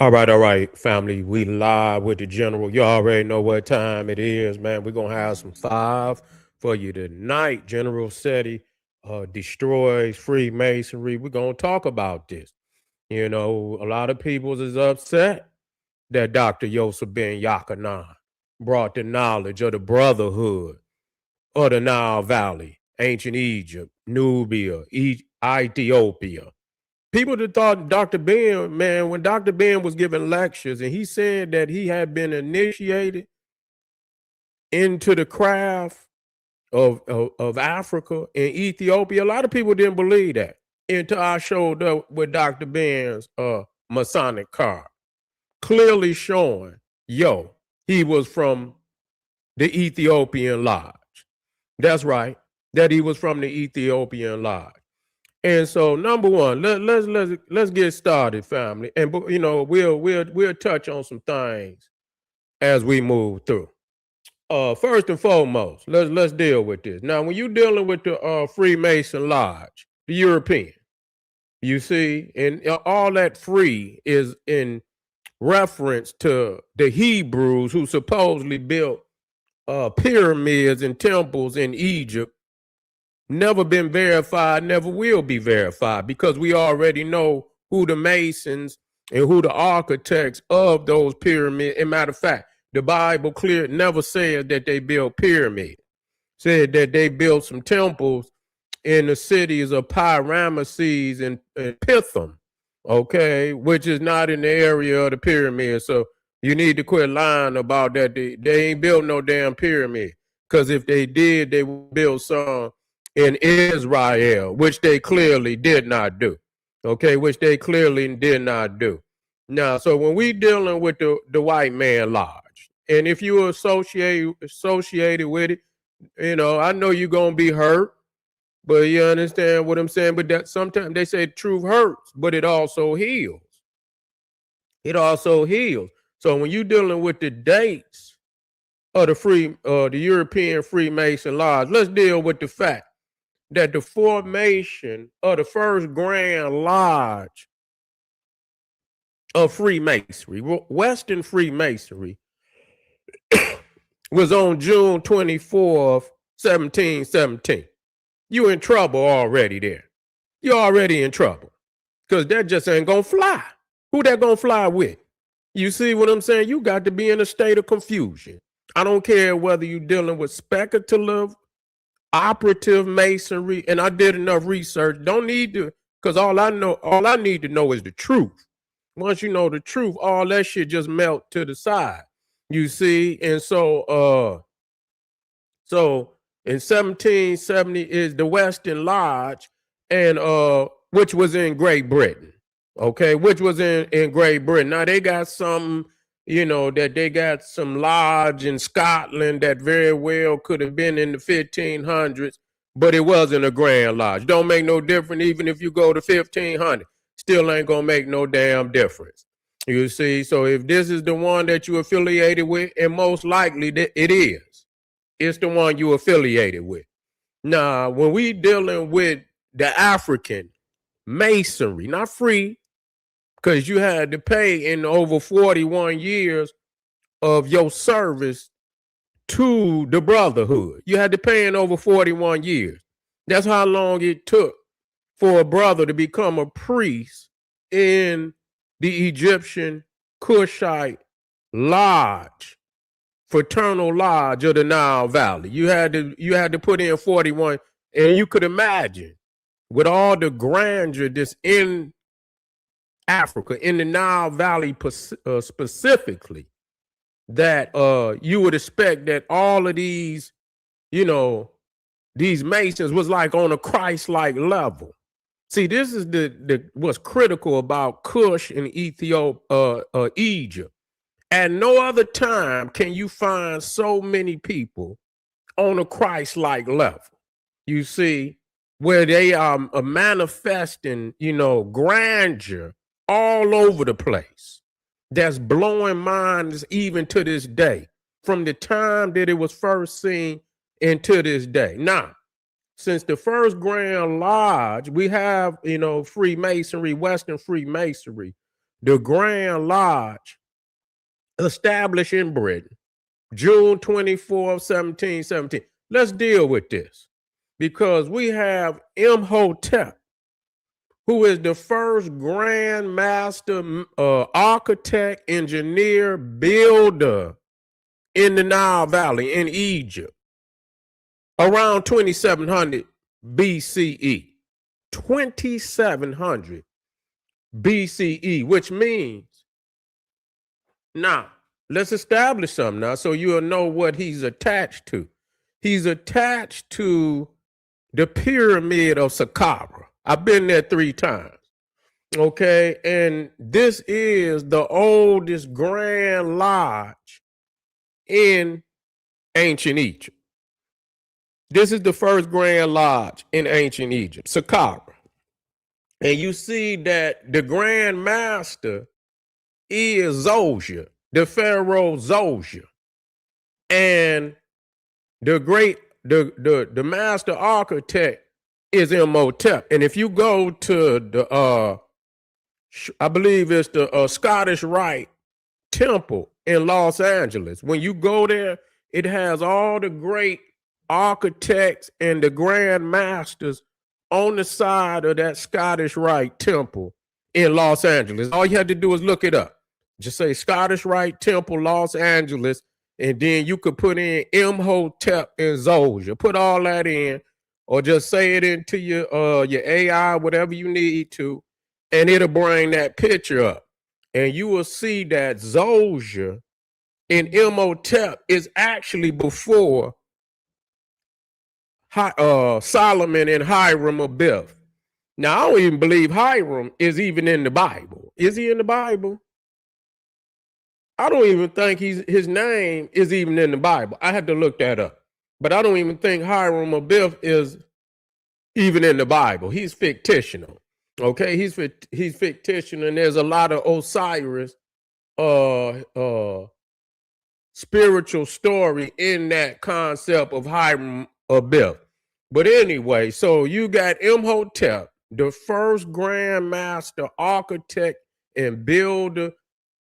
All right, family. We live with the general. You already know what time it is, man. We're gonna have some five for you tonight. General Seti destroys Freemasonry. We're gonna talk about this. You know, a lot of people is upset that Dr. Yosef ben Yakanan brought the knowledge of the brotherhood of the Nile Valley, ancient Egypt, Nubia, Ethiopia. People that thought Dr. Ben, man, when Dr. Ben was giving lectures and he said that he had been initiated into the craft of Africa and Ethiopia, a lot of people didn't believe that until I showed up with Dr. Ben's Masonic card, clearly showing, yo, he was from the Ethiopian Lodge. That's right, that he was from the Ethiopian Lodge. And so, number one, let's get started, family. And you know, we'll touch on some things as we move through. First and foremost, let's deal with this. Now, when you're dealing with the Freemason Lodge, the European, you see, and all that free is in reference to the Hebrews who supposedly built pyramids and temples in Egypt. Never been verified, never will be verified, because we already know who the Masons and who the architects of those pyramids. As a matter of fact, the Bible clear never said that they built pyramids. Said that they built some temples in the cities of Pyramesses and Pithom, okay, which is not in the area of the pyramid. So you need to quit lying about that. They ain't built no damn pyramid, because if they did, they would build some in Israel, which they clearly did not do. Okay, which they clearly did not do. Now, so when we dealing with the white man lodge, and if you associated with it, you know, I know you're gonna be hurt, but you understand what I'm saying. But that sometimes they say truth hurts, but it also heals. It also heals. So when you're dealing with the dates of the European Freemason Lodge, let's deal with the fact that the formation of the first Grand Lodge of Freemasonry, Western Freemasonry, was on June 24th, 1717. You in trouble already there. You're already in trouble, because that just ain't gonna fly. Who that gonna fly with? You see what I'm saying? You got to be in a state of confusion. I don't care whether you're dealing with speculative, operative masonry, and I did enough research. Don't need to, because all I need to know is the truth. Once you know the truth, all that shit just melt to the side. You see, and so in 1770 is the Western Lodge, and which was in Great Britain. Okay, which was in Great Britain. Now they got some, you know, that they got some lodge in Scotland that very well could have been in the 1500s, but it wasn't a Grand Lodge. Don't make no difference even if you go to 1500. Still ain't gonna make no damn difference. You see, so if this is the one that you affiliated with, and most likely it is, it's the one you affiliated with. Now, when we dealing with the African masonry, not free, because you had to pay in over 41 years of your service to the brotherhood. You had to pay in over 41 years. That's how long it took for a brother to become a priest in the Egyptian Cushite lodge, fraternal lodge of the Nile Valley. You had to put in 41, and you could imagine with all the grandeur that's in Africa, in the Nile Valley specifically, that you would expect that all of these, you know, these Masons was like on a Christ-like level. See, this is the what's critical about Cush and Egypt. At no other time can you find so many people on a Christ-like level. You see, where they are manifesting, you know, grandeur all over the place. That's blowing minds even to this day, from the time that it was first seen into this day. Now, since the first Grand Lodge, we have, you know, Freemasonry, Western Freemasonry, the Grand Lodge established in Britain, June 24th, 1717. Let's deal with this because we have Imhotep, who is the first Grand Master architect, engineer, builder in the Nile Valley in Egypt around 2700 BCE. 2700 BCE, which means, now let's establish something now so you'll know what he's attached to. He's attached to the pyramid of Saqqara. I've been there 3 times. Okay, and this is the oldest Grand Lodge in ancient Egypt. This is the first Grand Lodge in ancient Egypt, Saqqara. And you see that the Grand Master is Zosia, the Pharaoh Zosia. And the master architect is Imhotep. And if you go to the I believe it's the Scottish Rite Temple in Los Angeles, when you go there, it has all the great architects and the grand masters on the side of that Scottish Rite Temple in Los Angeles. All you had to do is look it up. Just say Scottish Rite Temple, Los Angeles, and then you could put in Imhotep and Zosia. Put all that in, or just say it into your AI, whatever you need to, and it'll bring that picture up. And you will see that Zosia and Imhotep is actually before Solomon and Hiram Abiff. Now, I don't even believe Hiram is even in the Bible. Is he in the Bible? I don't even think his name is even in the Bible. I had to look that up. But I don't even think Hiram Abiff is even in the Bible. He's fictional. Okay, he's fictional, and there's a lot of Osiris spiritual story in that concept of Hiram Abiff. But anyway, so you got Imhotep, the first Grand Master architect and builder,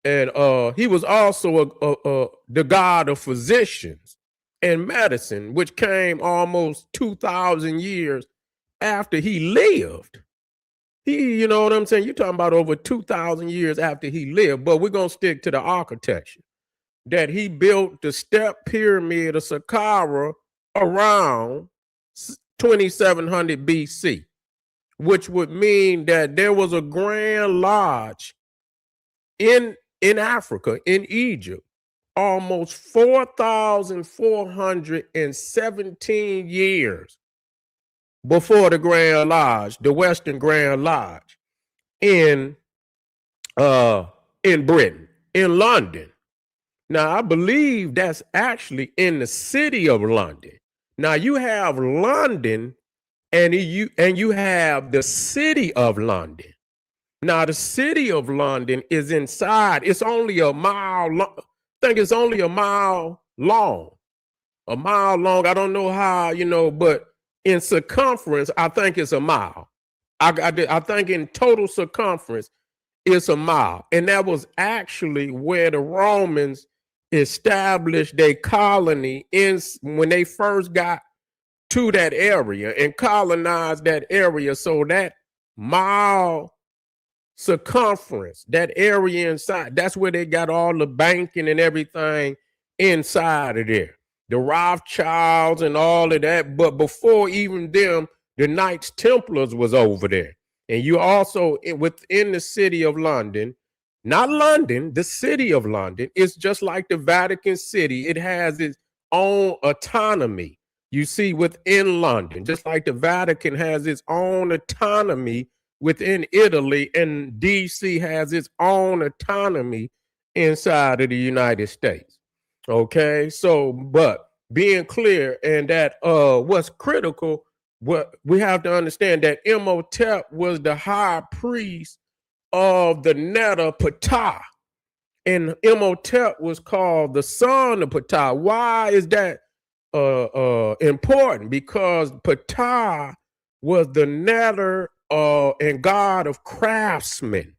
and he was also the god of physicians and medicine, which came almost 2,000 years after he lived. You know what I'm saying? You're talking about over 2,000 years after he lived, but we're going to stick to the architecture that he built the step pyramid of Saqqara around 2700 BC, which would mean that there was a Grand Lodge in Africa, in Egypt, almost 4,417 years before the Grand Lodge, the Western Grand Lodge in Britain, in London. Now, I believe that's actually in the city of London. Now, you have London and you have the city of London. Now, the city of London is inside. It's only a mile long. I think it's only a mile long. A mile long. I don't know how, but in circumference, I think it's a mile. I think in total circumference, it's a mile. And that was actually where the Romans established their colony when they first got to that area and colonized that area. So that mile circumference, that area inside, that's where they got all the banking and everything inside of there. The Rothschilds and all of that. But before even them, the Knights Templars was over there. And you also, within the city of London, not London, the city of London, is just like the Vatican City. It has its own autonomy. You see, within London, just like the Vatican has its own autonomy within Italy, and DC has its own autonomy inside of the United States. Okay, so, but being clear, and that what's critical, what we have to understand, that Imhotep was the high priest of the Netta Ptah, and Imhotep was called the son of Ptah. Why is that important? Because Ptah was the netter and god of craftsmen,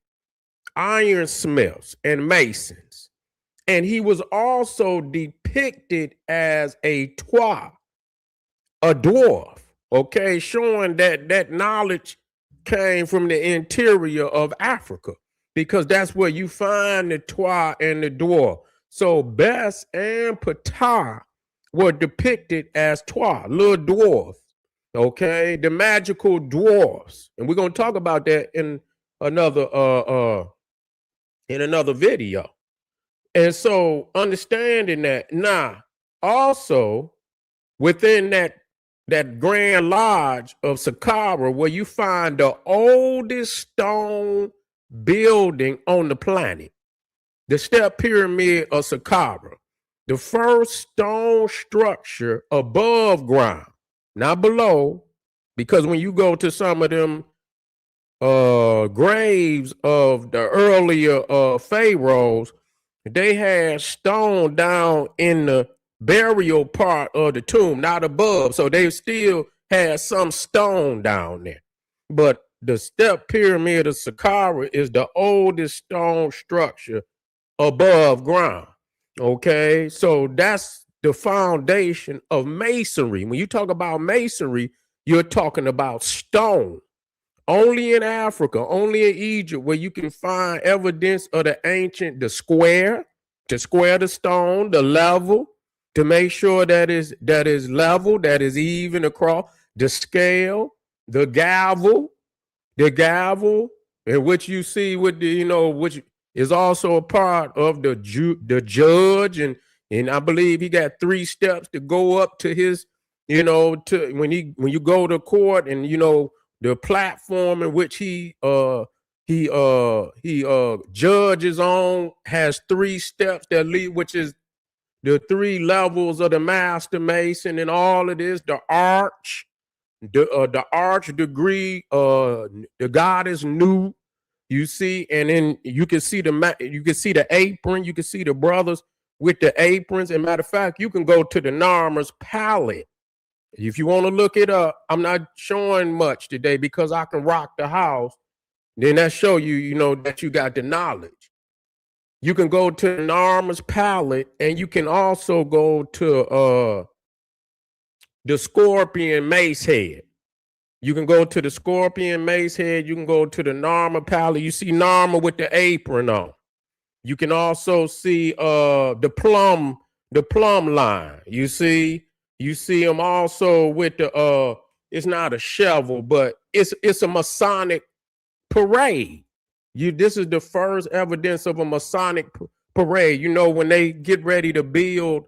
ironsmiths and masons. And he was also depicted as a twa, a dwarf, okay, showing that knowledge came from the interior of Africa, because that's where you find the twa and the dwarf. So Bess and Ptah were depicted as twa, little dwarfs, okay, the magical dwarfs, and we're gonna talk about that in another video. And so understanding that now, also within that Grand Lodge of Saqqara, where you find the oldest stone building on the planet, the Step Pyramid of Saqqara, the first stone structure above ground, not below, because when you go to some of them graves of the earlier pharaohs, they had stone down in the burial part of the tomb, not above. So they still had some stone down there. But the Step Pyramid of Saqqara is the oldest stone structure above ground. Okay, so that's the foundation of masonry. When you talk about masonry, you're talking about stone. Only in Africa, only in Egypt, where you can find evidence of the ancient, the square, to square the stone, the level, to make sure that is level, that is even across, the scale, the gavel, in which you see with the, which is also a part of the judge, and I believe he got 3 steps to go up to his, to when you go to court, and the platform in which he judges on has 3 steps that lead, which is the 3 levels of the master mason, and all of this, the arch, the arch degree, the goddess Nu, you see, and then you can see the apron, you can see the brothers with the aprons. And matter of fact, you can go to the Narmer's palette. If you want to look it up, I'm not showing much today because I can rock the house. Then that show you, that you got the knowledge. You can go to the Narmer's palette, and you can also go to the Scorpion Mace Head. You can go to the Scorpion Mace Head. You can go to the Narmer palette. You see Narmer with the apron on. You can also see the plum line. You see him also with the it's not a shovel, but it's a Masonic parade. This is the first evidence of a Masonic parade. When they get ready to build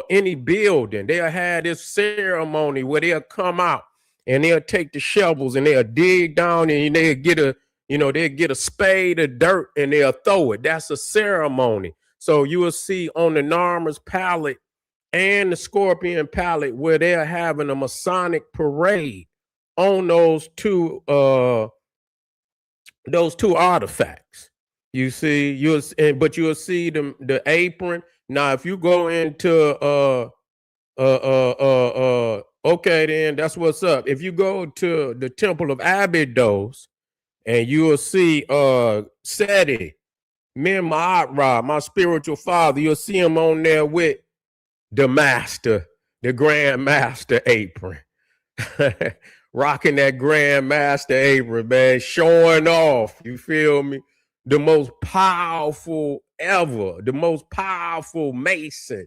any building, they'll have this ceremony where they'll come out and they'll take the shovels and they'll dig down, and they'll get a spade of dirt and they'll throw it. That's a ceremony. So you will see on the Narmer's palette and the Scorpion palette where they're having a Masonic parade on those two artifacts. You see, but you'll see the apron. Now, if you go into okay, then that's what's up. If you go to the Temple of Abydos, and you will see Seti, Min Ma'at, my spiritual father, you'll see him on there with the master, the Grand Master apron. Rocking that Grand Master apron, man, showing off, you feel me? The most powerful ever, the most powerful Mason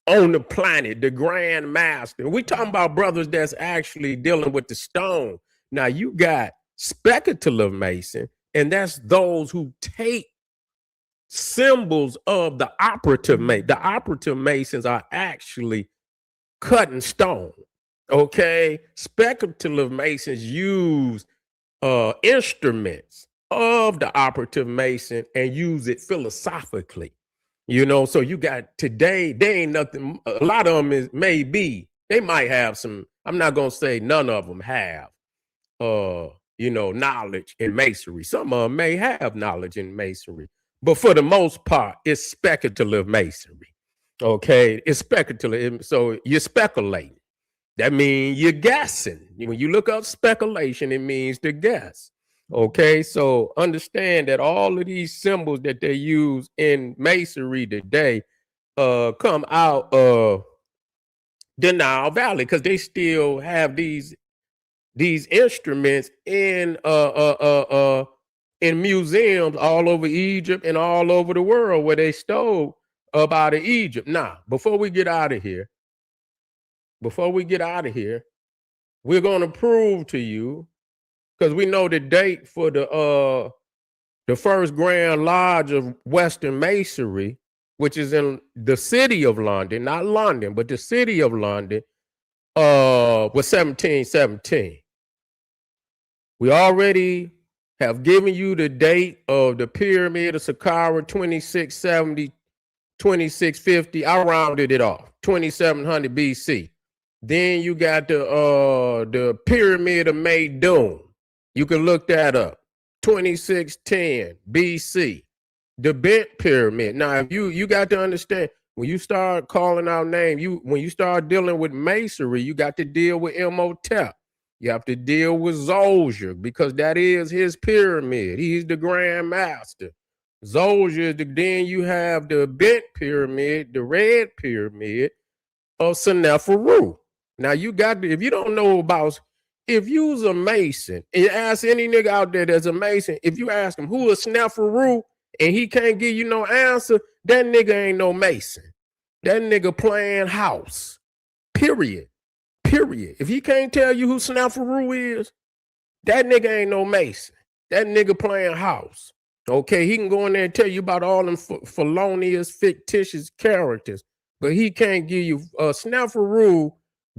on the planet, the Grand Master. We talking about brothers that's actually dealing with the stone. Now you got speculative Mason, and that's those who take symbols of the operative Mason. The operative Masons are actually cutting stone. Okay, speculative Masons use instruments of the operative Mason and use it philosophically. So you got today, there ain't nothing, a lot of them they might have some, I'm not going to say none of them have, knowledge in masonry. Some of them may have knowledge in masonry, but for the most part, it's speculative masonry. Okay, it's speculative. So you're speculating. That means you're guessing. When you look up speculation, it means to guess. Okay, so understand that all of these symbols that they use in masonry today come out of the Nile Valley, because they still have these instruments in museums all over Egypt and all over the world where they stole up out of Egypt. Now, before we get out of here, we're going to prove to you, because we know the date for the first Grand Lodge of Western Masonry, which is in the city of London, not London, but the city of London, was 1717. We already have given you the date of the pyramid of Saqqara, 2670, 2650. I rounded it off, 2700 BC. Then you got the pyramid of Meidum. You can look that up, 2610 BC. The bent pyramid. Now, if you got to understand, when you start calling out names, when you start dealing with masonry, you got to deal with Imhotep. You have to deal with Zolger, because that is his pyramid. He's the Grand Master. Zolger, then you have the bent pyramid, the red pyramid of Seneferu. Now, you got to, if you don't know about, if you's a Mason, and ask any nigga out there that's a Mason, if you ask him who is Seneferu and he can't give you no answer, that nigga ain't no Mason. That nigga playing house. Period. If he can't tell you who Seneferu is, that nigga ain't no Mason. That nigga playing house. Okay, he can go in there and tell you about all them felonious, fictitious characters, but he can't give you. Seneferu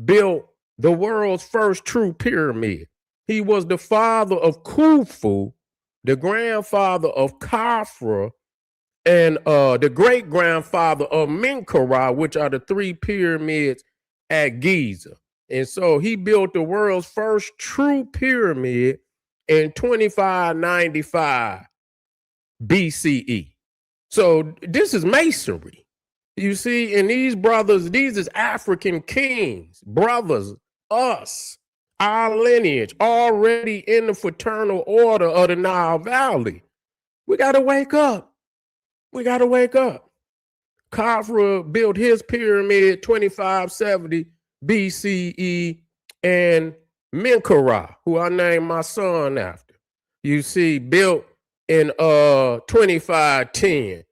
built the world's first true pyramid. He was the father of Khufu, the grandfather of Khafra, and the great grandfather of Menkaure, which are the three pyramids at Giza. And so he built the world's first true pyramid in 2595 BCE. So this is masonry. You see, and these brothers, these is African kings, brothers, us, our lineage, already in the fraternal order of the Nile Valley. We got to wake up. We got to wake up. Khafra built his pyramid 2570 BCE, and Menkaure, who I named my son after, you see, built in 2510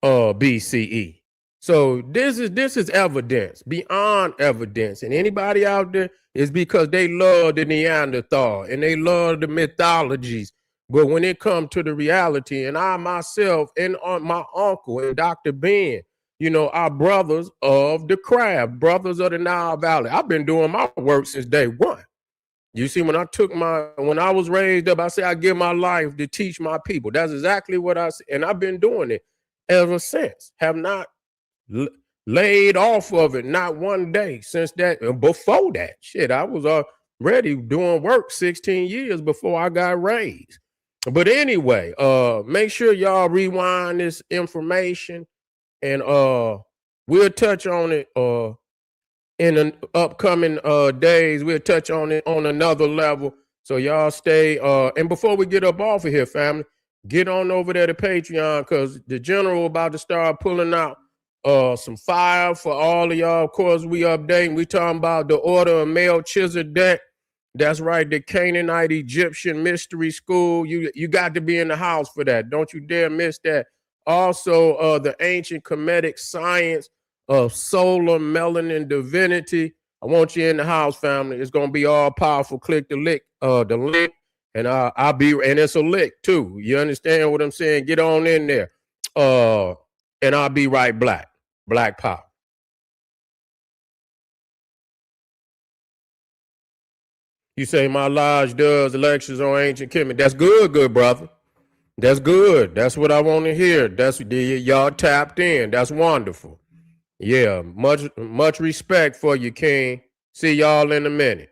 BCE. So this is evidence beyond evidence, and anybody out there is because they love the Neanderthal and they love the mythologies. But when it comes to the reality, and I myself and my uncle and Dr. Ben, you know, our brothers of the craft, brothers of the Nile Valley. I've been doing my work since day one. You see, when I was raised up, I said I give my life to teach my people. That's exactly what I said, and I've been doing it ever since. Have not laid off of it, not one day since that. And before that, shit, I was already doing work 16 years before I got raised. But anyway, make sure y'all rewind this information. And we'll touch on it in the upcoming days. We'll touch on it on another level. So y'all stay. And before we get up off of here, family, get on over there to Patreon, because the general about to start pulling out some fire for all of y'all. Of course, we updating. We talking about the Order of Melchizedek. That's right, the Canaanite Egyptian Mystery School. You got to be in the house for that. Don't you dare miss that. Also, the ancient Kemetic science of solar melanin divinity. I want you in the house, family. It's gonna be all powerful. Click the link, and I'll be, and it's a link too. You understand what I'm saying? Get on in there, and I'll be right black power. You say my lodge does lectures on ancient Kemet. That's good, good brother. That's good. That's what I want to hear. That's y'all tapped in. That's wonderful. Yeah, much respect for you, King. See y'all in a minute.